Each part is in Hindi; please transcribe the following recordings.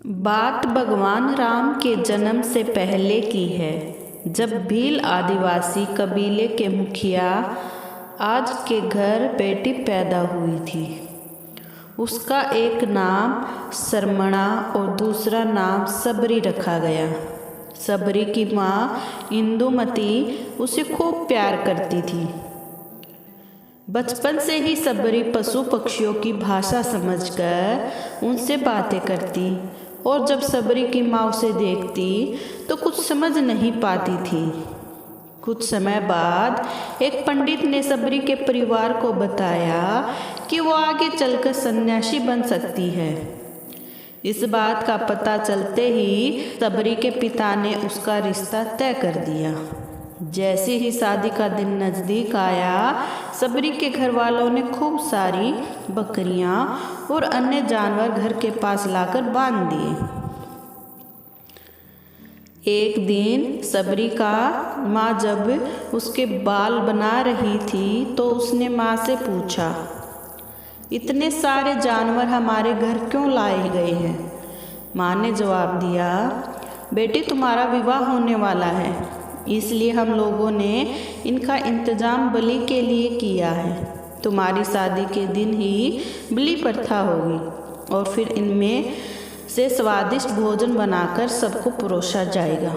बात भगवान राम के जन्म से पहले की है, जब भील आदिवासी कबीले के मुखिया आज के घर बेटी पैदा हुई थी। उसका एक नाम सरमणा और दूसरा नाम सबरी रखा गया। सबरी की माँ इंदुमती उसे खूब प्यार करती थी। बचपन से ही सबरी पशु पक्षियों की भाषा समझकर उनसे बातें करती और जब सबरी की माँ उसे देखती तो कुछ समझ नहीं पाती थी। कुछ समय बाद एक पंडित ने सबरी के परिवार को बताया कि वो आगे चलकर सन्यासी बन सकती है। इस बात का पता चलते ही सबरी के पिता ने उसका रिश्ता तय कर दिया। जैसे ही शादी का दिन नज़दीक आया, सबरी के घर वालों ने खूब सारी बकरियां और अन्य जानवर घर के पास लाकर बांध दिए। एक दिन सबरी का माँ जब उसके बाल बना रही थी तो उसने माँ से पूछा, इतने सारे जानवर हमारे घर क्यों लाए गए हैं? माँ ने जवाब दिया, बेटी तुम्हारा विवाह होने वाला है, इसलिए हम लोगों ने इनका इंतजाम बलि के लिए किया है। तुम्हारी शादी के दिन ही बलि प्रथा होगी और फिर इनमें से स्वादिष्ट भोजन बनाकर सबको परोसा जाएगा।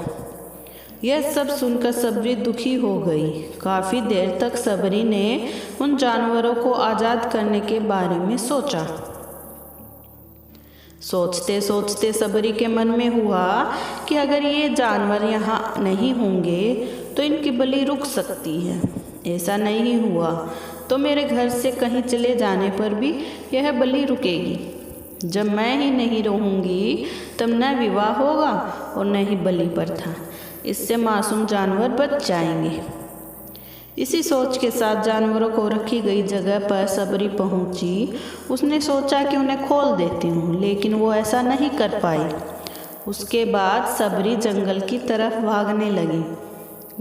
यह सब सुनकर सबरी दुखी हो गई। काफ़ी देर तक सबरी ने उन जानवरों को आज़ाद करने के बारे में सोचा। सोचते सोचते सबरी के मन में हुआ कि अगर ये जानवर यहाँ नहीं होंगे तो इनकी बलि रुक सकती है। ऐसा नहीं हुआ तो मेरे घर से कहीं चले जाने पर भी यह बलि रुकेगी। जब मैं ही नहीं रहूँगी तब न विवाह होगा और न ही बलि प्रथा। इससे मासूम जानवर बच जाएंगे। इसी सोच के साथ जानवरों को रखी गई जगह पर सबरी पहुंची। उसने सोचा कि उन्हें खोल देती हूँ, लेकिन वो ऐसा नहीं कर पाई। उसके बाद सबरी जंगल की तरफ भागने लगी।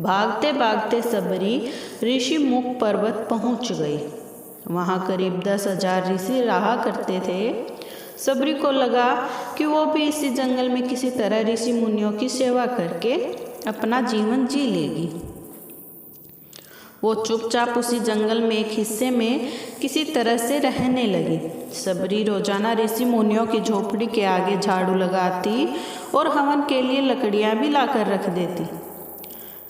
भागते भागते सबरी ऋषि मुख पर्वत पहुंच गई। वहाँ करीब 10,000 ऋषि रहा करते थे। सबरी को लगा कि वो भी इसी जंगल में किसी तरह ऋषि मुनियों की सेवा करके अपना जीवन जी लेगी। वो चुपचाप उसी जंगल में एक हिस्से में किसी तरह से रहने लगी। सबरी रोजाना ऋषि मुनियों की झोपड़ी के आगे झाड़ू लगाती और हवन के लिए लकड़ियाँ भी लाकर रख देती।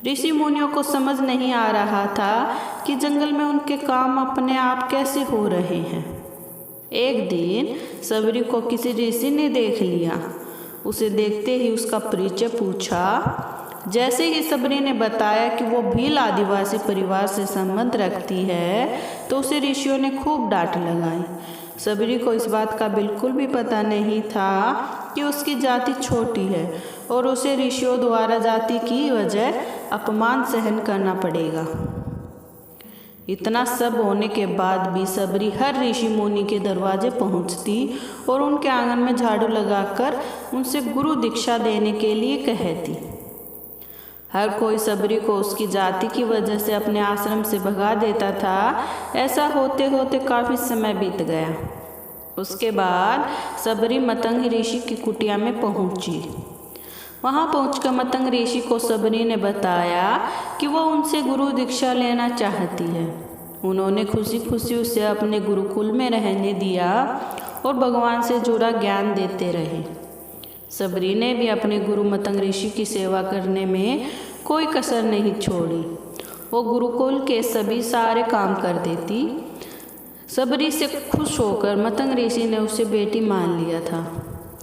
ऋषि मुनियों को समझ नहीं आ रहा था कि जंगल में उनके काम अपने आप कैसे हो रहे हैं। एक दिन सबरी को किसी ऋषि ने देख लिया। उसे देखते ही उसका परिचय पूछा। जैसे ही सबरी ने बताया कि वो भील आदिवासी परिवार से संबंध रखती है तो उसे ऋषियों ने खूब डांट लगाई। सबरी को इस बात का बिल्कुल भी पता नहीं था कि उसकी जाति छोटी है और उसे ऋषियों द्वारा जाति की वजह अपमान सहन करना पड़ेगा। इतना सब होने के बाद भी सबरी हर ऋषि मुनि के दरवाजे पहुंचती और उनके आंगन में झाड़ू लगाकर उनसे गुरु दीक्षा देने के लिए कहती। हर कोई सबरी को उसकी जाति की वजह से अपने आश्रम से भगा देता था। ऐसा होते होते काफ़ी समय बीत गया। उसके बाद सबरी मतंग ऋषि की कुटिया में पहुंची। वहां पहुंचकर मतंग ऋषि को सबरी ने बताया कि वो उनसे गुरु दीक्षा लेना चाहती है। उन्होंने खुशी खुशी उसे अपने गुरुकुल में रहने दिया और भगवान से जुड़ा ज्ञान देते रहे। सबरी ने भी अपने गुरु मतंग ऋषि की सेवा करने में कोई कसर नहीं छोड़ी। वो गुरुकुल के सभी सारे काम कर देती। सबरी से खुश होकर मतंग ऋषि ने उसे बेटी मान लिया था।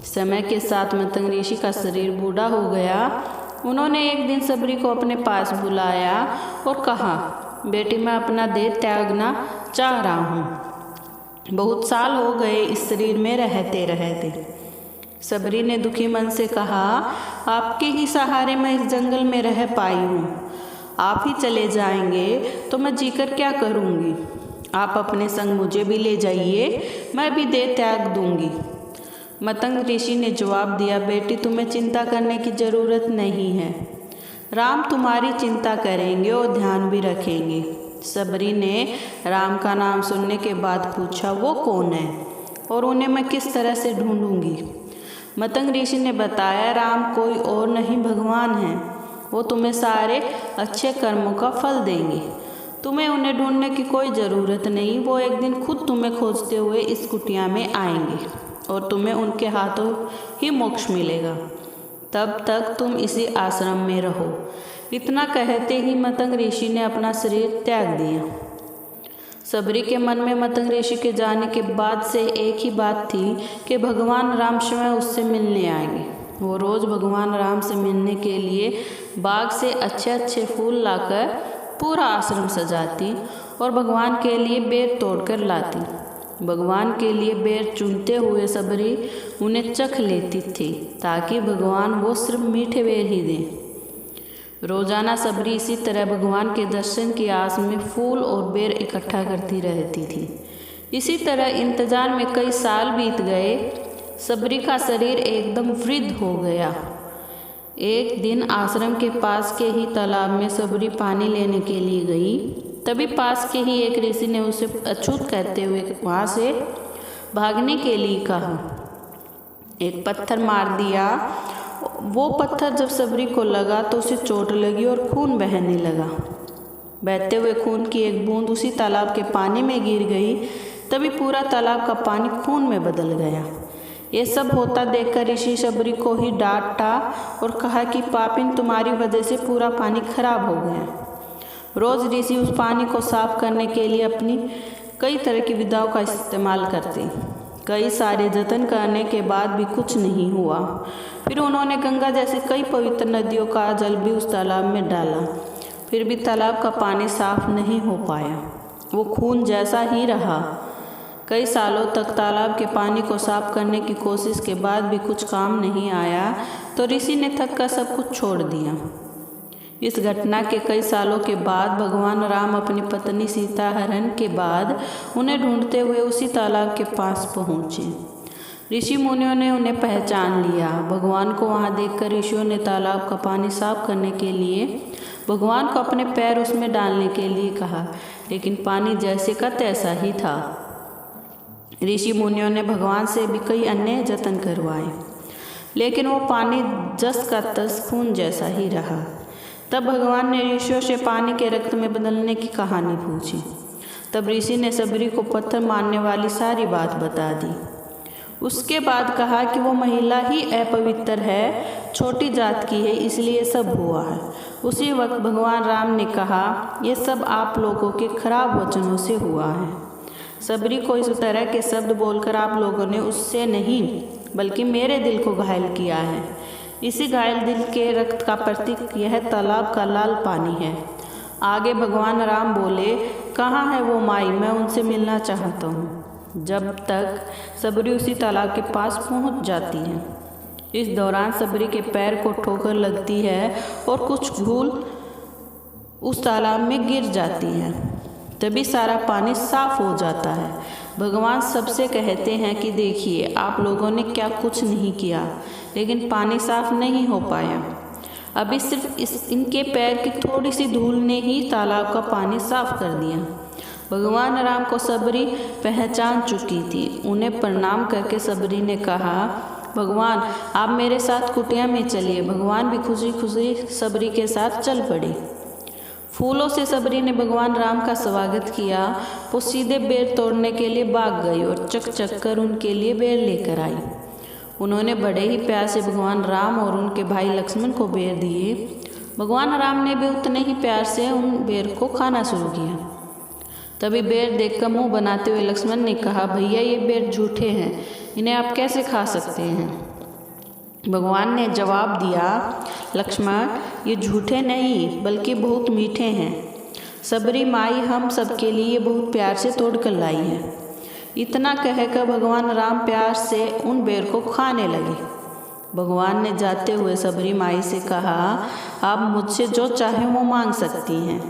समय के साथ मतंग ऋषि का शरीर बूढ़ा हो गया। उन्होंने एक दिन सबरी को अपने पास बुलाया और कहा, बेटी मैं अपना देह त्यागना चाह रहा हूँ। बहुत साल हो गए इस शरीर में रहते रहते। सबरी ने दुखी मन से कहा, आपके ही सहारे मैं इस जंगल में रह पाई हूँ। आप ही चले जाएंगे तो मैं जीकर क्या करूँगी? आप अपने संग मुझे भी ले जाइए, मैं भी देह त्याग दूँगी। मतंग ऋषि ने जवाब दिया, बेटी तुम्हें चिंता करने की ज़रूरत नहीं है। राम तुम्हारी चिंता करेंगे और ध्यान भी रखेंगे। सबरी ने राम का नाम सुनने के बाद पूछा, वो कौन है और उन्हें मैं किस तरह से ढूंढूंगी? मतंग ऋषि ने बताया, राम कोई और नहीं भगवान है। वो तुम्हें सारे अच्छे कर्मों का फल देंगे। तुम्हें उन्हें ढूंढने की कोई ज़रूरत नहीं। वो एक दिन खुद तुम्हें खोजते हुए इस कुटिया में आएंगे और तुम्हें उनके हाथों ही मोक्ष मिलेगा। तब तक तुम इसी आश्रम में रहो। इतना कहते ही मतंग ऋषि ने अपना शरीर त्याग दिया। सबरी के मन में मतंग ऋषि के जाने के बाद से एक ही बात थी कि भगवान राम स्वयं उससे मिलने आएंगे। वो रोज़ भगवान राम से मिलने के लिए बाग से अच्छे अच्छे फूल लाकर पूरा आश्रम सजाती और भगवान के लिए बेर तोड़कर लाती। भगवान के लिए बेर चुनते हुए सबरी उन्हें चख लेती थी ताकि भगवान वो सिर्फ मीठे बेर ही दें। रोजाना सबरी इसी तरह भगवान के दर्शन की आस में फूल और बेर इकट्ठा करती रहती थी। इसी तरह इंतजार में कई साल बीत गए। सबरी का शरीर एकदम वृद्ध हो गया। एक दिन आश्रम के पास के ही तालाब में सबरी पानी लेने के लिए गई। तभी पास के ही एक ऋषि ने उसे अछूत कहते हुए वहाँ से भागने के लिए कहा। एक पत्थर मार दिया। वो पत्थर जब सबरी को लगा तो उसे चोट लगी और खून बहने लगा। बहते हुए खून की एक बूंद उसी तालाब के पानी में गिर गई। तभी पूरा तालाब का पानी खून में बदल गया। ये सब होता देखकर ऋषि सबरी को ही डांटा और कहा कि पापिन, तुम्हारी वजह से पूरा पानी खराब हो गया। रोज ऋषि उस पानी को साफ करने के लिए अपनी कई तरह की विधाओं का इस्तेमाल करते। कई सारे जतन करने के बाद भी कुछ नहीं हुआ। फिर उन्होंने गंगा जैसी कई पवित्र नदियों का जल भी उस तालाब में डाला। फिर भी तालाब का पानी साफ नहीं हो पाया। वो खून जैसा ही रहा। कई सालों तक तालाब के पानी को साफ करने की कोशिश के बाद भी कुछ काम नहीं आया तो ऋषि ने थक कर सब कुछ छोड़ दिया। इस घटना के कई सालों के बाद भगवान राम अपनी पत्नी सीता हरण के बाद उन्हें ढूंढते हुए उसी तालाब के पास पहुँचे। ऋषि मुनियों ने उन्हें पहचान लिया। भगवान को वहाँ देखकर ऋषियों ने तालाब का पानी साफ करने के लिए भगवान को अपने पैर उसमें डालने के लिए कहा, लेकिन पानी जैसे का तैसा ही था। ऋषि मुनियों ने भगवान से भी कई अन्य जतन करवाए, लेकिन वो पानी जस का तस खून जैसा ही रहा। तब भगवान ने ऋषियों से पानी के रक्त में बदलने की कहानी पूछी। तब ऋषि ने सबरी को पत्थर मारने वाली सारी बात बता दी। उसके बाद कहा कि वो महिला ही अपवित्र है, छोटी जात की है, इसलिए सब हुआ है। उसी वक्त भगवान राम ने कहा, ये सब आप लोगों के खराब वचनों से हुआ है। सबरी को इस तरह के शब्द बोलकर आप लोगों ने उससे नहीं बल्कि मेरे दिल को घायल किया है। इसी घायल दिल के रक्त का प्रतीक यह तालाब का लाल पानी है। आगे भगवान राम बोले, कहाँ है वो माई, मैं उनसे मिलना चाहता हूँ। जब तक सबरी उसी तालाब के पास पहुँच जाती है। इस दौरान सबरी के पैर को ठोकर लगती है और कुछ धूल उस तालाब में गिर जाती है। तभी सारा पानी साफ हो जाता है। भगवान सबसे कहते हैं कि देखिए, आप लोगों ने क्या कुछ नहीं किया, लेकिन पानी साफ नहीं हो पाया। अभी सिर्फ इनके पैर की थोड़ी सी धूल ने ही तालाब का पानी साफ कर दिया। भगवान राम को सबरी पहचान चुकी थी। उन्हें प्रणाम करके सबरी ने कहा, भगवान आप मेरे साथ कुटिया में चलिए। भगवान भी खुशी खुशी सबरी के साथ चल पड़े। फूलों से सबरी ने भगवान राम का स्वागत किया। वो सीधे बेर तोड़ने के लिए भाग गई और चक चक कर उनके लिए बेर लेकर आई। उन्होंने बड़े ही प्यार से भगवान राम और उनके भाई लक्ष्मण को बेर दिए। भगवान राम ने भी उतने ही प्यार से उन बेर को खाना शुरू किया। तभी बेर देखकर मुंह बनाते हुए लक्ष्मण ने कहा, भैया ये बेर झूठे हैं, इन्हें आप कैसे खा सकते हैं। भगवान ने जवाब दिया, लक्ष्मण ये झूठे नहीं बल्कि बहुत मीठे हैं। सबरी माई हम सबके लिए बहुत प्यार से तोड़ कर लाई है। इतना कहकर भगवान राम प्यार से उन बेर को खाने लगे। भगवान ने जाते हुए सबरी माई से कहा, आप मुझसे जो चाहें वो मांग सकती हैं।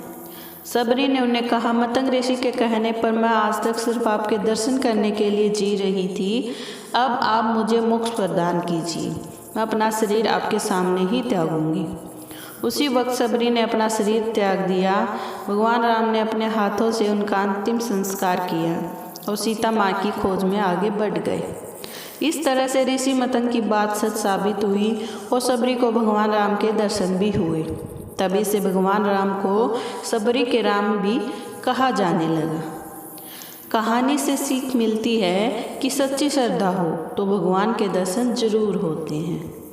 सबरी ने उन्हें कहा, मतंग ऋषि के कहने पर मैं आज तक सिर्फ आपके दर्शन करने के लिए जी रही थी। अब आप मुझे मोक्ष प्रदान कीजिए। मैं अपना शरीर आपके सामने ही त्यागूंगी। उसी वक्त सबरी ने अपना शरीर त्याग दिया। भगवान राम ने अपने हाथों से उनका अंतिम संस्कार किया और सीता माँ की खोज में आगे बढ़ गए। इस तरह से ऋषि मतंग की बात सच साबित हुई और सबरी को भगवान राम के दर्शन भी हुए। तभी से भगवान राम को सबरी के राम भी कहा जाने लगा। कहानी से सीख मिलती है कि सच्ची श्रद्धा हो तो भगवान के दर्शन जरूर होते हैं।